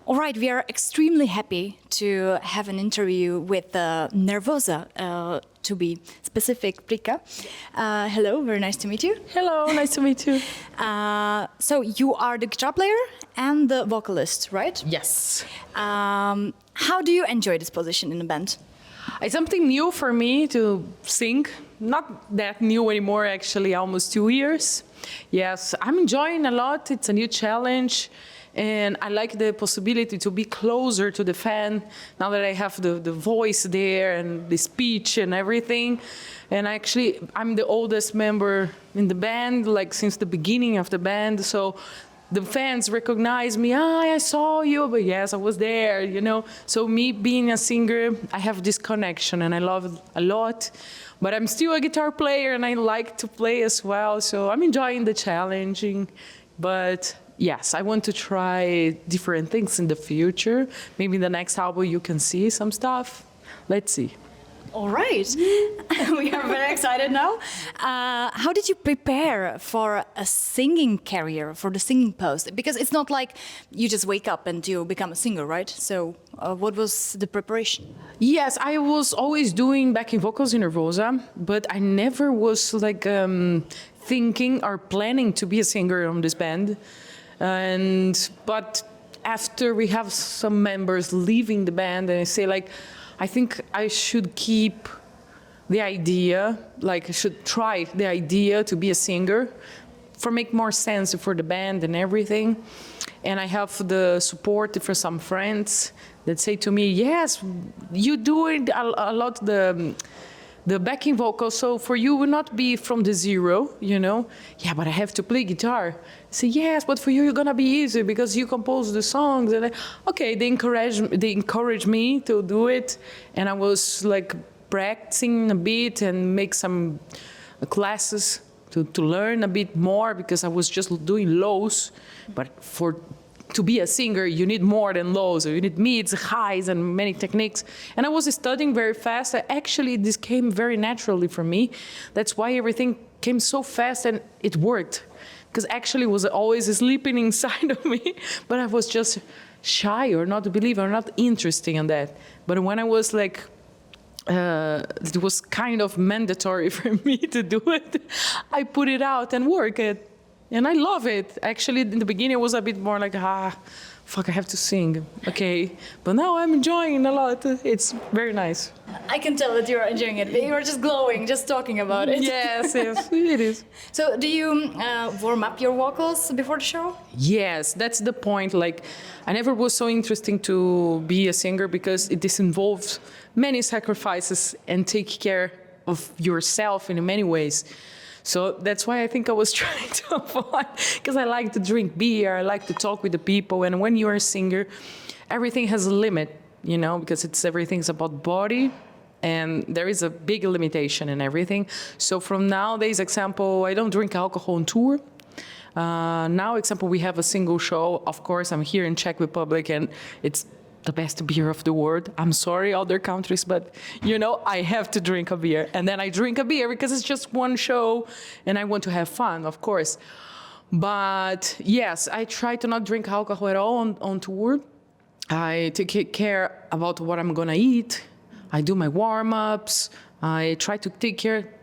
All right, we are extremely happy to have an interview with NERVOSA, to be specific, Prika. Hello, very nice to meet you. Hello, nice to meet you. So you are the guitar player and the vocalist, right? Yes. How do you enjoy this position in the band? It's something new for me to sing. Not that new anymore, actually, almost 2 years. Yes, I'm enjoying a lot. It's a new challenge. And I like the possibility to be closer to the fan now that I have the voice there and the speech and everything. And actually, I'm the oldest member in the band, like since the beginning of the band. So the fans recognize me. I saw you, but yes, I was there, you know. So me being a singer, I have this connection and I love it a lot. But I'm still a guitar player and I like to play as well. So I'm enjoying the challenging, but yes, I want to try different things in the future. Maybe in the next album you can see some stuff. Let's see. All right. We are very excited now. How did you prepare for a singing career, for the singing post? Because it's not like you just wake up and you become a singer, right? So what was the preparation? Yes, I was always doing backing vocals in NERVOSA, but I never was like thinking or planning to be a singer on this band. But after we have some members leaving the band, and I say like, I think I should keep the idea, like I should try the idea to be a singer, for make more sense for the band and everything. And I have the support for some friends that say to me, yes, you do it a lot, the backing vocals, so for you will not be from the zero, you know? Yeah, but I have to play guitar. I say, yes, but for you, you're gonna be easy because you compose the songs. And okay, they encourage me to do it. And I was like practicing a bit and make some classes to learn a bit more because I was just doing lows. But to be a singer, you need more than lows. You need mids, highs, and many techniques. And I was studying very fast. Actually, this came very naturally for me. That's why everything came so fast and it worked. Because actually it was always sleeping inside of me, but I was just shy or not believe or not interested in that. But when I was like, it was kind of mandatory for me to do it, I put it out and work it. And I love it. Actually, in the beginning, it was a bit more like, fuck, I have to sing. Okay. But now I'm enjoying a lot. It's very nice. I can tell that you're enjoying it. You are just glowing, just talking about it. Yes, yes, it is. So do you warm up your vocals before the show? Yes, that's the point. Like, I never was so interesting to be a singer because this involves many sacrifices and take care of yourself in many ways. So that's why I think I was trying to avoid, because I like to drink beer, I like to talk with the people, and when you're a singer, everything has a limit, you know, because everything's about body, and there is a big limitation in everything. So from nowadays, example, I don't drink alcohol on tour. Now, example, we have a single show. Of course, I'm here in Czech Republic, and it's the best beer of the world. I'm sorry, other countries, but you know, I have to drink a beer. And then I drink a beer because it's just one show and I want to have fun, of course. But yes, I try to not drink alcohol at all on tour. I take care about what I'm gonna eat. I do my warm-ups. I try to take care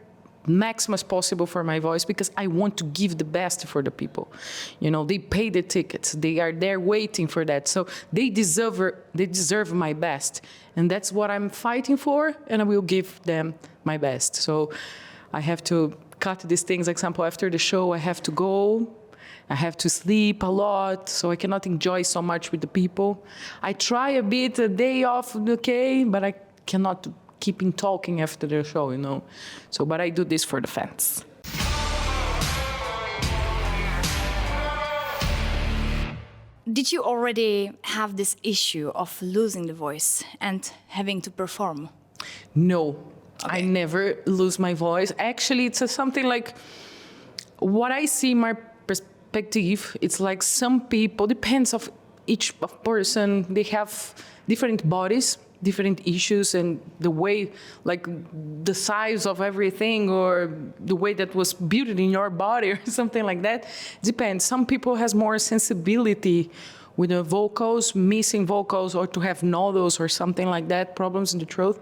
maximum as possible for my voice because I want to give the best for the people. You know, they pay the tickets. They are there waiting for that. So they deserve my best. And that's what I'm fighting for, and I will give them my best. So I have to cut these things. Example, after the show, I have to go. I have to sleep a lot, so I cannot enjoy so much with the people. I try a bit, a day off, okay, but I cannot keeping talking after the show, you know. So, but I do this for the fans. Did you already have this issue of losing the voice and having to perform? No, okay. I never lose my voice. Actually, it's something like what I see my perspective. It's like some people, depends of each person, they have different bodies, different issues, and the way, like the size of everything or the way that was built in your body or something like that, depends. Some people has more sensibility with the vocals, missing vocals, or to have nodules or something like that, problems in the throat.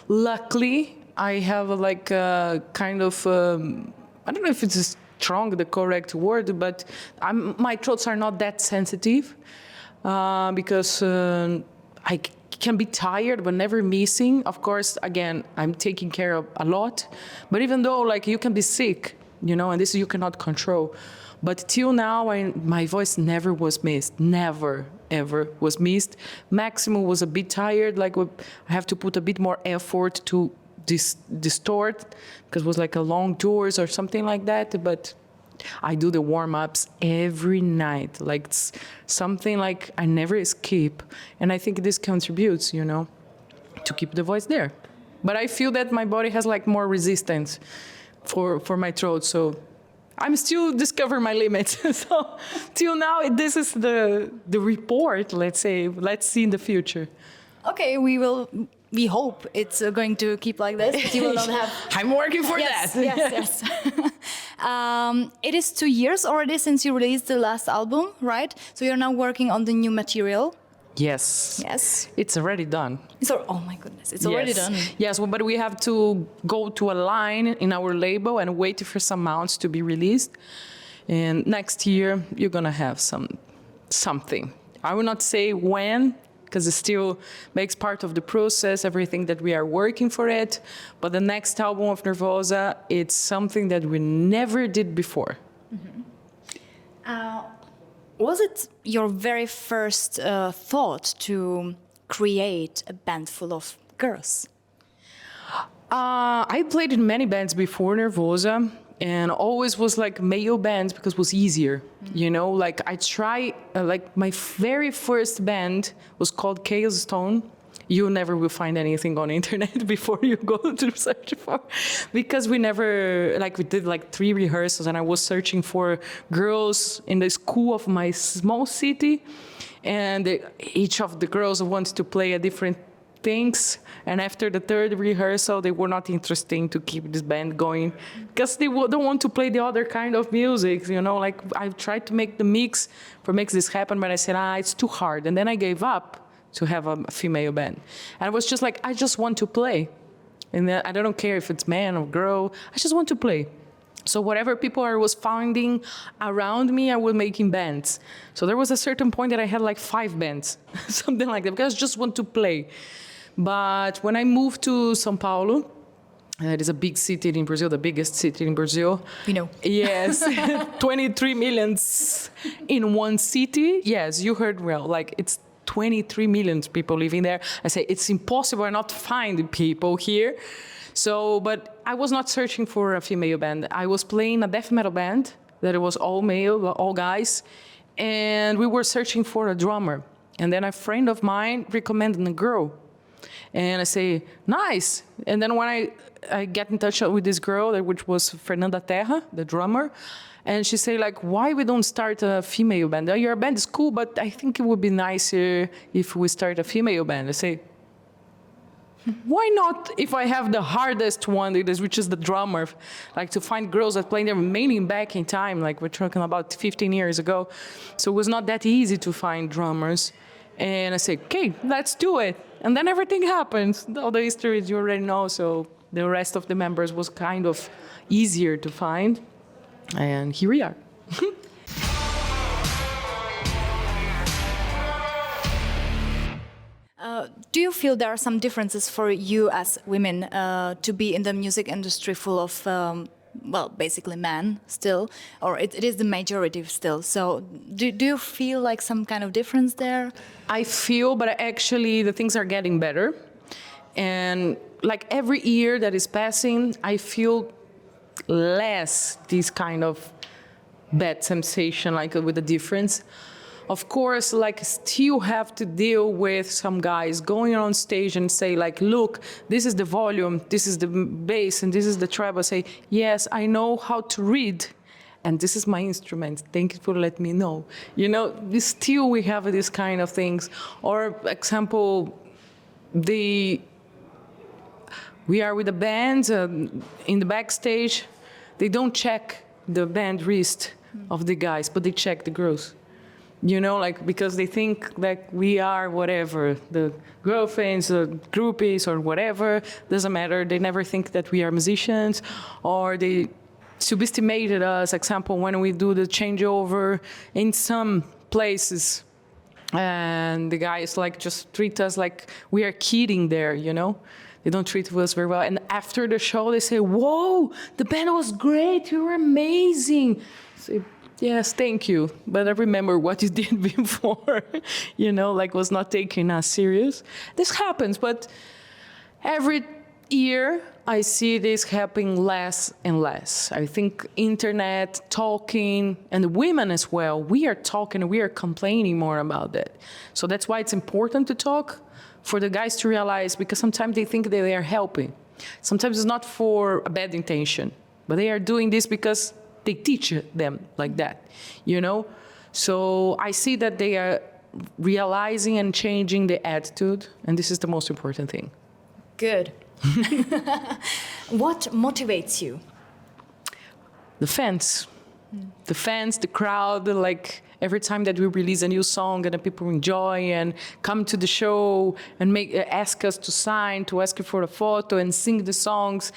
Luckily, I have like a kind of, I don't know if it's strong, the correct word, but my throats are not that sensitive because I can be tired but never missing. Of course, again, I'm taking care of a lot, but even though like you can be sick, you know, and this you cannot control. But till now, my voice never was missed, never, ever was missed. Maximum was a bit tired, like I have to put a bit more effort to distort, because it was like a long tours or something like that, but I do the warm-ups every night, like it's something like I never escape, and I think this contributes, you know, to keep the voice there. But I feel that my body has like more resistance for my throat, so I'm still discovering my limits. So till now, this is the report, let's say. Let's see in the future. Okay, we hope it's going to keep like this. That you will not have... I'm working for yes, that. Yes. It is 2 years already since you released the last album, right? So you're now working on the new material. Yes. Yes. It's already done. Oh my goodness, it's already done. Yes, well, but we have to go to a line in our label and wait for some mounts to be released. And next year, you're going to have something. I will not say when, because it still makes part of the process, everything that we are working for it. But the next album of NERVOSA, it's something that we never did before. Mm-hmm. Was it your very first thought to create a band full of girls? I played in many bands before NERVOSA, and always was like male bands because it was easier, you know? Like I try, like my very first band was called Chaos Stone. You never will find anything on internet before you go to search for, because we never, like we did like 3 rehearsals and I was searching for girls in the school of my small city, and each of the girls wanted to play a different things, and after the 3rd rehearsal they were not interesting to keep this band going because they don't want to play the other kind of music, you know. Like I tried to make the mix for make this happen, but I said it's too hard, and then I gave up to have a female band. And I was just like, I just want to play. And I don't care if it's man or girl, I just want to play. So whatever people I was finding around me, I was making bands. So there was a certain point that I had like 5 bands, something like that, because I just want to play. But when I moved to São Paulo, it is a big city in Brazil, the biggest city in Brazil. We know. Yes, 23 million in one city. Yes, you heard well, like it's 23 million people living there. I say it's impossible not to find people here. So, but I was not searching for a female band. I was playing a death metal band that it was all male, all guys, and we were searching for a drummer. And then a friend of mine recommended a girl, and I say nice. And then when I get in touch with this girl, which was Fernanda Terra, the drummer. And she say like, why we don't start a female band? Your band is cool, but I think it would be nicer if we start a female band. I say, why not if I have the hardest one, which is the drummer, like to find girls that play there mainly back in time, like we're talking about 15 years ago. So it was not that easy to find drummers. And I say, okay, let's do it. And then everything happens. All the histories you already know, so the rest of the members was kind of easier to find. And here we are. Do you feel there are some differences for you as women to be in the music industry full of, well, basically men still, or it is the majority still? So do you feel like some kind of difference there? I feel, but actually the things are getting better. And like every year that is passing, I feel less this kind of bad sensation, like with the difference. Of course, like still have to deal with some guys going on stage and say like, look, this is the volume, this is the bass, and this is the treble. I say, yes, I know how to read, and this is my instrument. Thank you for letting me know. You know, still we have this kind of things. Or example, we are with a band in the backstage. They don't check the band wrist of the guys, but they check the girls. You know, like, because they think like we are whatever, the girlfriends, the groupies, or whatever, doesn't matter. They never think that we are musicians, or they subestimated us. Example, when we do the changeover in some places, and the guys like just treat us like we are kidding there, you know? They don't treat us very well. And after the show, they say, "Whoa, the band was great, you were amazing." I say, "Yes, thank you. But I remember what you did before," you know, like was not taking us serious. This happens, but every year I see this happening less and less. I think internet, talking, and the women as well, we are talking, we are complaining more about that. So that's why it's important to talk, for the guys to realize, because sometimes they think that they are helping. Sometimes it's not for a bad intention, but they are doing this because they teach them like that, you know? So I see that they are realizing and changing the attitude, and this is the most important thing. Good. What motivates you? The fans. The fans, the crowd, like every time that we release a new song and the people enjoy and come to the show and ask us to sign, to ask for a photo and sing the songs.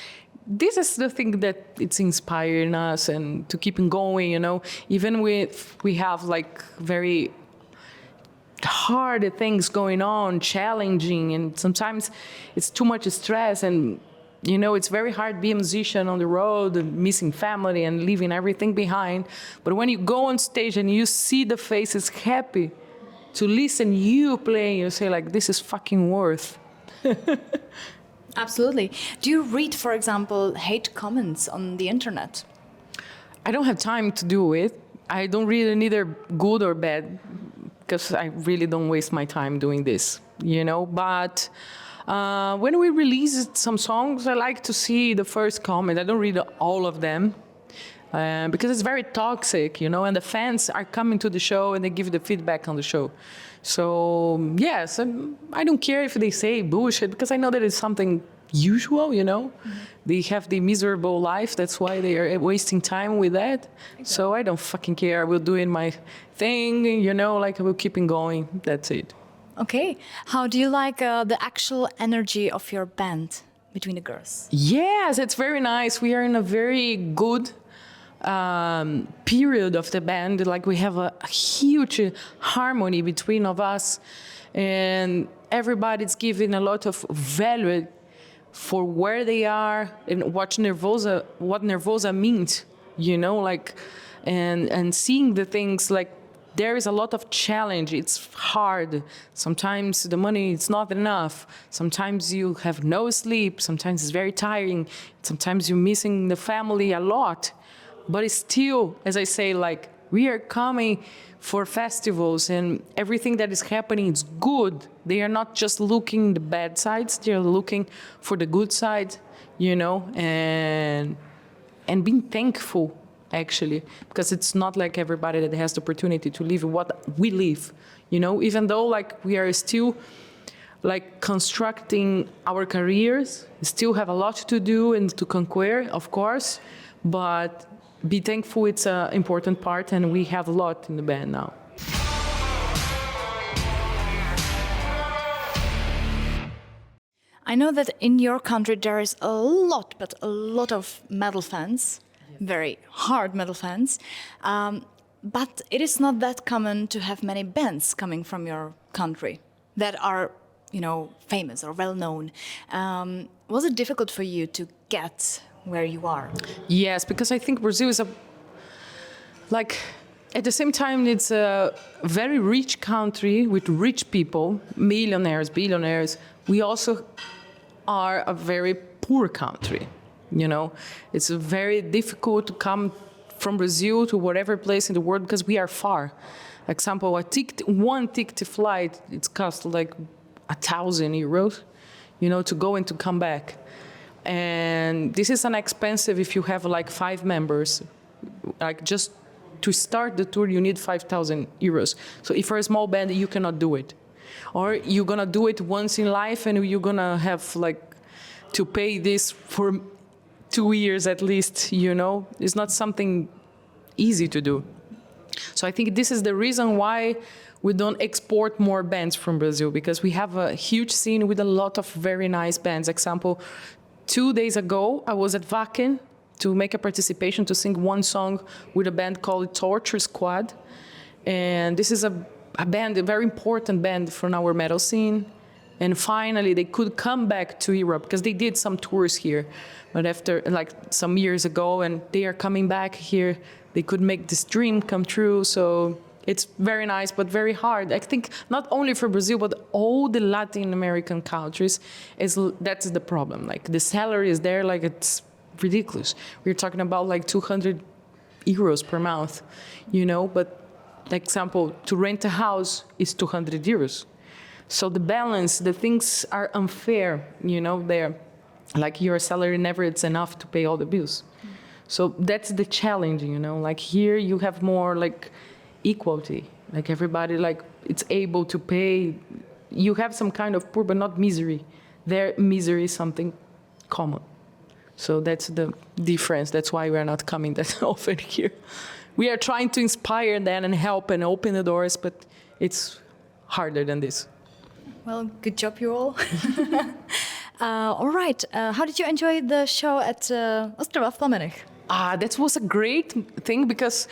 This is the thing that it's inspiring us and to keep on going, you know. Even we have like very hard things going on, challenging, and sometimes it's too much stress, and you know, it's very hard to be a musician on the road, missing family and leaving everything behind. But when you go on stage and you see the faces happy to listen you playing, you say like, this is fucking worth. Absolutely. Do you read, for example, hate comments on the internet? I don't have time to do it. I don't read it either good or bad, because I really don't waste my time doing this, you know. But when we release some songs, I like to see the first comment. I don't read all of them because it's very toxic, you know, and the fans are coming to the show and they give the feedback on the show. So, yes, I don't care if they say bullshit, because I know that it's something usual, you know. Mm-hmm. They have the miserable life. That's why they are wasting time with that. Exactly. So I don't fucking care. I will do my thing, you know, like I will keep on going. That's it. Okay. How do you like the actual energy of your band between the girls? Yes, it's very nice. We are in a very good period of the band. Like we have a huge harmony between of us, and everybody's giving a lot of value for where they are and what NERVOSA means, you know, like, and seeing the things like there is a lot of challenge. It's hard. Sometimes the money is not enough. Sometimes you have no sleep. Sometimes it's very tiring. Sometimes you're missing the family a lot. But it's still, as I say, like, we are coming for festivals and everything that is happening is good. They are not just looking the bad sides, they're looking for the good side, you know, and being thankful, actually, because it's not like everybody that has the opportunity to live what we live, you know, even though like we are still like constructing our careers, still have a lot to do and to conquer, of course, but be thankful, it's an important part, and we have a lot in the band now. I know that in your country there is a lot, but a lot of metal fans, very hard metal fans, but it is not that common to have many bands coming from your country that are, you know, famous or well known. Was it difficult for you to get where you are? Yes, because I think Brazil is at the same time, it's a very rich country with rich people, millionaires, billionaires. We also are a very poor country, you know. It's very difficult to come from Brazil to whatever place in the world because we are far. Example, one ticket flight, it's cost like 1,000 euros, you know, to go and to come back. And this is inexpensive if you have like 5 members. Like just to start the tour, you need 5,000 euros. So if you're a small band, you cannot do it. Or you're gonna do it once in life and you're gonna have like to pay this for 2 years at least, you know? It's not something easy to do. So I think this is the reason why we don't export more bands from Brazil, because we have a huge scene with a lot of very nice bands. Example, 2 days ago, I was at Wacken to make a participation to sing one song with a band called Torture Squad. And this is a band, a very important band from our metal scene. And finally, they could come back to Europe because they did some tours here. But after like some years ago, and they are coming back here, they could make this dream come true. So it's very nice, but very hard. I think not only for Brazil, but all the Latin American countries, that's the problem. Like the salary is there, like it's ridiculous. We're talking about like 200 euros per month, you know, but like example, to rent a house is 200 euros. So the balance, the things are unfair, you know, they're like your salary never is enough to pay all the bills. So that's the challenge, you know, like here you have more like equality, like everybody, like it's able to pay. You have some kind of poor, but not misery. Their misery is something common. So that's the difference. That's why we are not coming that often here. We are trying to inspire that and help and open the doors, but it's harder than this. Well, good job, you all. All right. How did you enjoy the show at Ostrava plamenech? That was a great thing because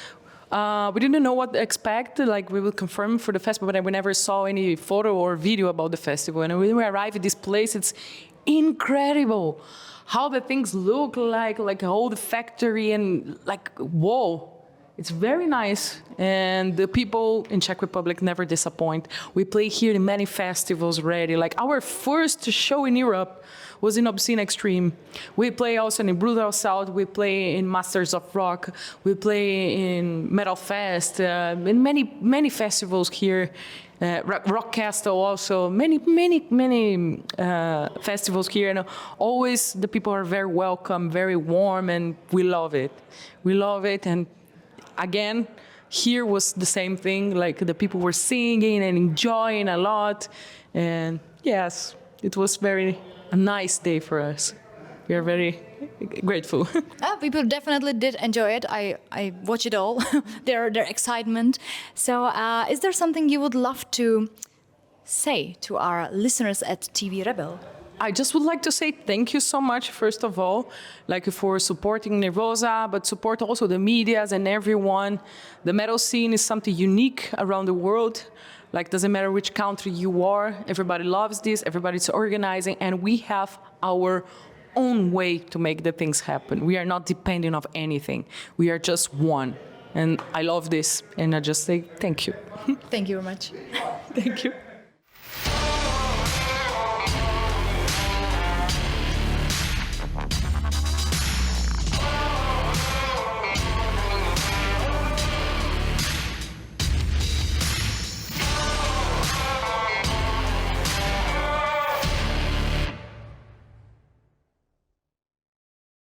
we didn't know what to expect. Like we will confirm for the festival, but we never saw any photo or video about the festival. And when we arrive at this place, it's incredible how the things look like a whole factory and like, whoa. It's very nice, and the people in Czech Republic never disappoint. We play here in many festivals already. Like our first show in Europe was in Obscene Extreme. We play also in Brutal Assault. We play in Masters of Rock. We play in Metal Fest. In many festivals here. Rock Castle also. Many festivals here, and always the people are very welcome, very warm, and we love it. We love it, and again, here was the same thing, like the people were singing and enjoying a lot. And yes, it was a nice day for us. We are very grateful. People definitely did enjoy it. I watch it all, their excitement. So is there something you would love to say to our listeners at TV Rebel? I just would like to say thank you so much, first of all, like for supporting NERVOSA, but support also the medias and everyone. The metal scene is something unique around the world. Like, doesn't matter which country you are, everybody loves this, everybody's organizing, and we have our own way to make the things happen. We are not depending on anything. We are just one. And I love this, and I just say thank you. Thank you very much. Thank you.